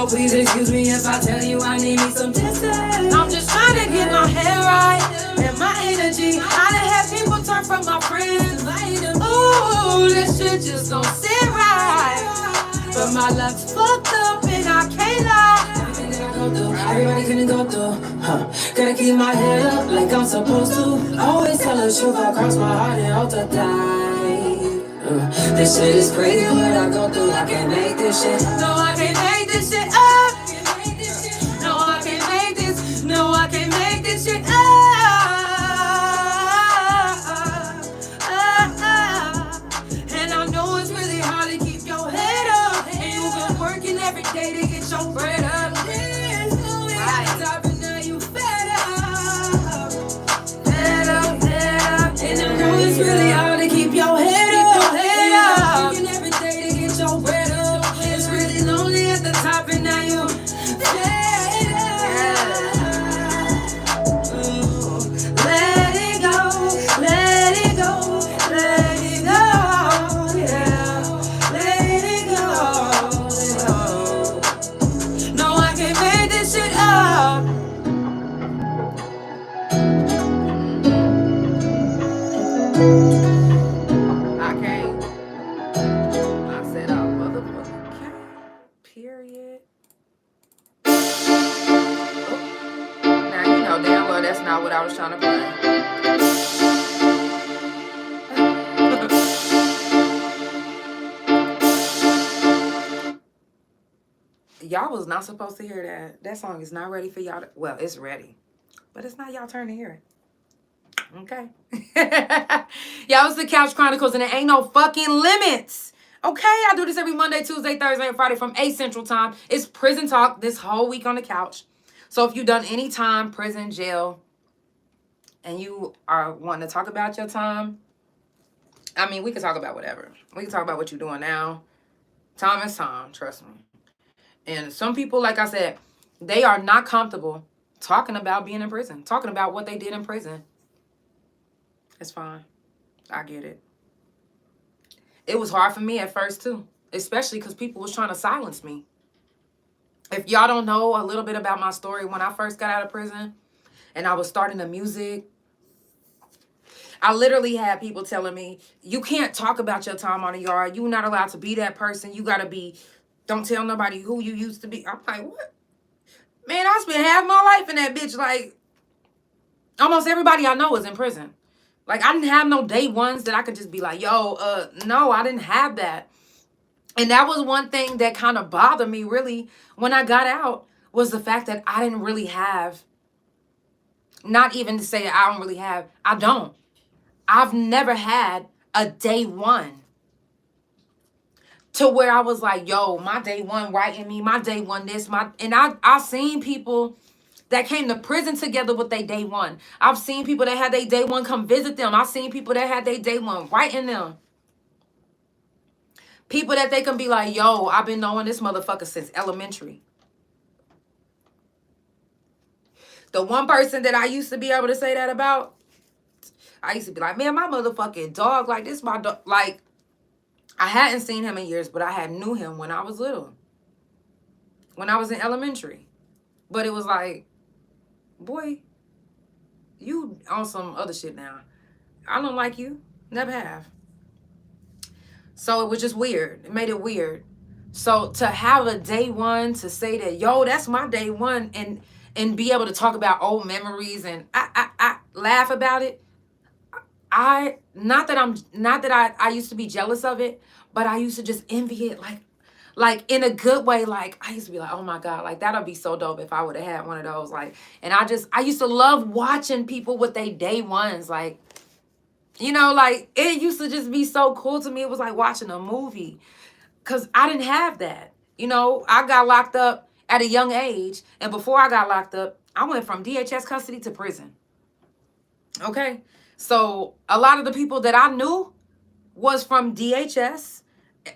Please excuse me if I tell you I need me some distance. I'm just trying to get my hair right and my energy. I done had people turn from my friends. Ooh, this shit just don't sit right. But my luck's fucked up and I can't lie. Everything that I go through, everybody couldn't go through. Gotta keep my head up like I'm supposed to. Always tell the truth, I cross my heart and hope to die. This shit is crazy what I go through. I can't make this shit. No, I can't make this shit up. No, I can't make this. No, I can't make this shit up. And I know it's really hard to keep your head up. And you've been working every day to get your bread up. And now you fed up. And I know it's really hard to keep your head up. That's not what I was trying to play. Y'all was not supposed to hear that. That song is not ready for y'all. Well, it's ready, but it's not y'all turn to hear it. Okay. Y'all, it's the Couch Chronicles, and it ain't no fucking limits. Okay, I do this every Monday, Tuesday, Thursday, and Friday from 8 Central Time. It's prison talk this whole week on the couch. So if you've done any time, prison, jail, and you are wanting to talk about your time, I mean, we can talk about whatever. We can talk about what you're doing now. Time is time, trust me. And some people, like I said, they are not comfortable talking about being in prison, talking about what they did in prison. It's fine. I get it. It was hard for me at first, too, especially because people was trying to silence me. If y'all don't know a little bit about my story, when I first got out of prison and I was starting the music, I literally had people telling me, you can't talk about your time on the yard. You're not allowed to be that person. You got to be, don't tell nobody who you used to be. I'm like, what? Man, I spent half my life in that bitch. Like, almost everybody I know is in prison. Like, I didn't have no day ones that I could just be like, yo, no, I didn't have that. And that was one thing that kind of bothered me, really, when I got out, was the fact that I didn't really have, not even to say I don't really have, I don't. I've never had a day one to where I was like, yo, my day one writing me, my day one this, and I've seen people that came to prison together with their day one. I've seen people that had their day one come visit them. I've seen people that had their day one writing them. People that they can be like, yo, I've been knowing this motherfucker since elementary. The one person that I used to be able to say that about, I used to be like, man, my motherfucking dog, like this, my dog, like, I hadn't seen him in years, but I had knew him when I was little, when I was in elementary. But it was like, boy, you on some other shit now. I don't like you. Never have. So it was just weird. It made it weird. So to have a day one to say that, yo, that's my day one, and be able to talk about old memories and I laugh about it. Not that I used to be jealous of it, but I used to just envy it, like in a good way. Like, I used to be like, oh my God, like that'll be so dope if I would have had one of those. Like, and I used to love watching people with their day ones. Like, you know, like it used to just be so cool to me. It was like watching a movie, because I didn't have that. You know, I got locked up at a young age, and before I got locked up, I went from DHS custody to prison. Okay? So a lot of the people that I knew was from DHS,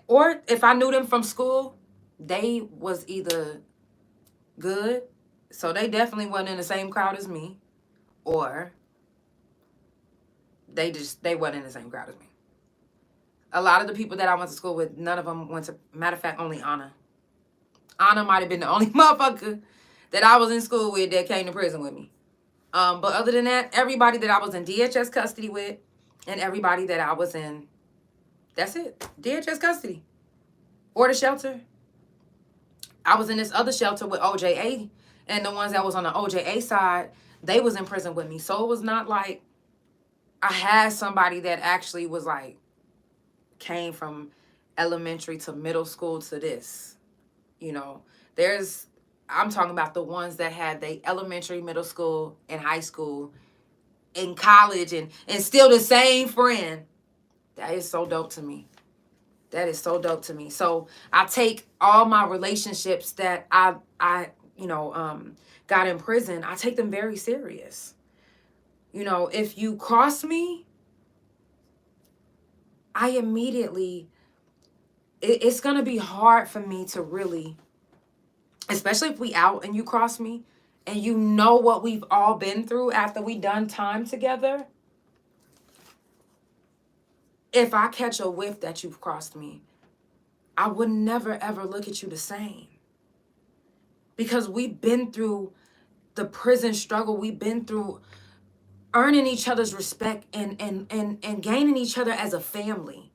or if I knew them from school, they was either good, so they definitely wasn't in the same crowd as me, or they wasn't in the same crowd as me. A lot of the people that I went to school with, none of them went to, matter of fact, only Anna. Anna might have been the only motherfucker that I was in school with that came to prison with me. But other than that, everybody that I was in DHS custody with, and everybody that I was in, that's it. DHS custody. Or the shelter. I was in this other shelter with OJA, and the ones that was on the OJA side, they was in prison with me. So it was not like I had somebody that actually was like, came from elementary to middle school to this. You know, I'm talking about the ones that had the elementary, middle school, and high school, in college, and still the same friend. That is so dope to me. That is so dope to me. So I take all my relationships that I got in prison, I take them very serious. You know, if you cross me, I immediately, it's going to be hard for me to really, especially if we out and you cross me and you know what we've all been through after we done time together. If I catch a whiff that you've crossed me, I would never, ever look at you the same. Because we've been through the prison struggle. We've been through earning each other's respect and gaining each other as a family.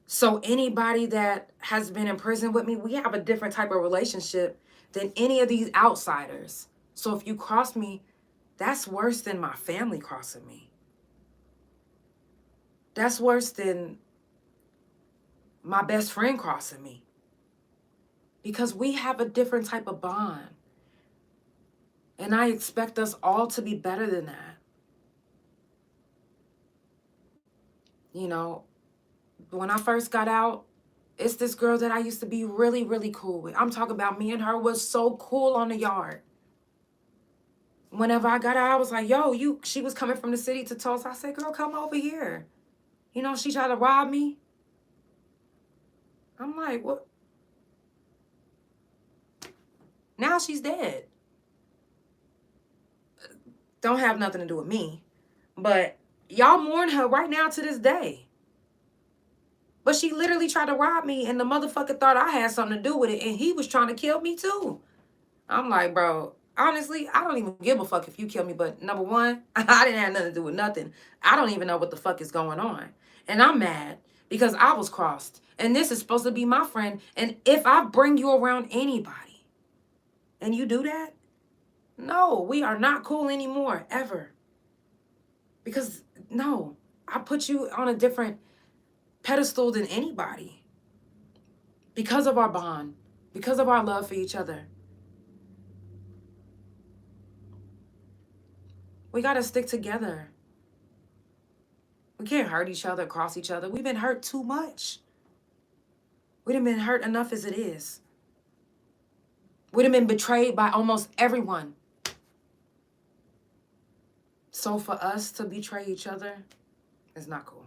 So anybody that has been in prison with me, we have a different type of relationship than any of these outsiders. So if you cross me, that's worse than my family crossing me. That's worse than my best friend crossing me. Because we have a different type of bond. And I expect us all to be better than that. You know, when I first got out, it's this girl that I used to be really, really cool with. I'm talking about me and her was so cool on the yard. Whenever I got out, I was like, yo, she was coming from the city to Tulsa. I said, girl, come over here. You know, she tried to rob me. I'm like, what? Now she's dead. Don't have nothing to do with me. But y'all mourn her right now to this day. But she literally tried to rob me, and the motherfucker thought I had something to do with it, and he was trying to kill me too. I'm like, bro, honestly, I don't even give a fuck if you kill me. But number one, I didn't have nothing to do with nothing. I don't even know what the fuck is going on. And I'm mad because I was crossed. And this is supposed to be my friend. And if I bring you around anybody and you do that, no, we are not cool anymore, ever. Because, no, I put you on a different pedestal than anybody. Because of our bond. Because of our love for each other. We got to stick together. We can't hurt each other, cross each other. We've been hurt too much. We done been hurt enough as it is. We done been betrayed by almost everyone. So for us to betray each other is not cool.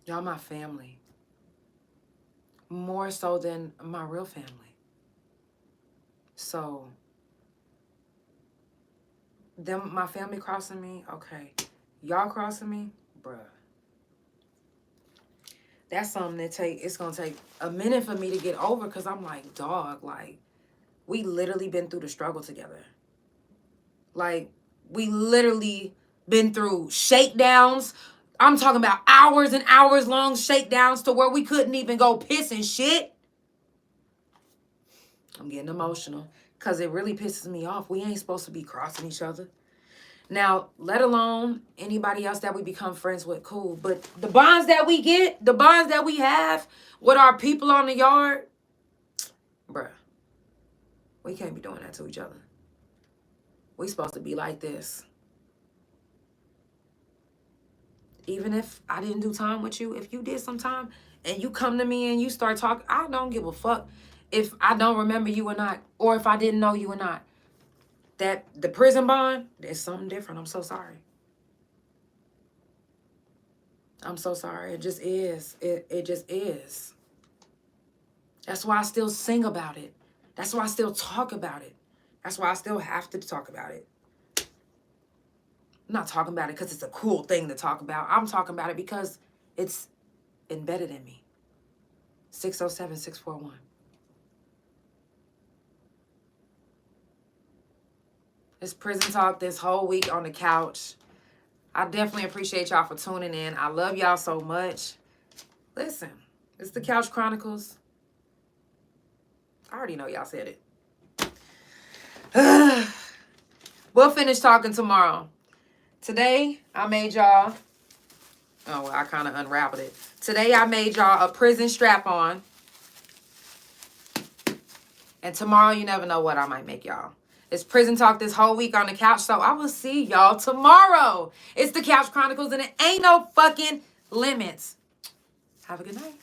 Y'all my family. More so than my real family. So my family crossing me, okay. Y'all crossing me, bruh. That's something that it's gonna take a minute for me to get over, because I'm like, dog, like, we literally been through the struggle together. Like, we literally been through shakedowns. I'm talking about hours and hours long shakedowns to where we couldn't even go piss and shit. I'm getting emotional because it really pisses me off. We ain't supposed to be crossing each other. Now, let alone anybody else that we become friends with, cool. But the bonds that we get, the bonds that we have with our people on the yard, bruh, we can't be doing that to each other. We supposed to be like this. Even if I didn't do time with you, if you did some time and you come to me and you start talking, I don't give a fuck if I don't remember you or not, or if I didn't know you or not. That the prison bond, there's something different. I'm so sorry. I'm so sorry. It just is. It just is. That's why I still sing about it. That's why I still talk about it. That's why I still have to talk about it. I'm not talking about it because it's a cool thing to talk about. I'm talking about it because it's embedded in me. 607-641. It's prison talk this whole week on the couch. I definitely appreciate y'all for tuning in. I love y'all so much. Listen, it's the Couch Chronicles. I already know y'all said it. We'll finish talking tomorrow. Today, I made y'all... Oh, well, I kind of unraveled it. Today, I made y'all a prison strap-on. And tomorrow, you never know what I might make y'all. It's prison talk this whole week on the couch, so I will see y'all tomorrow. It's the Couch Chronicles, and it ain't no fucking limits. Have a good night.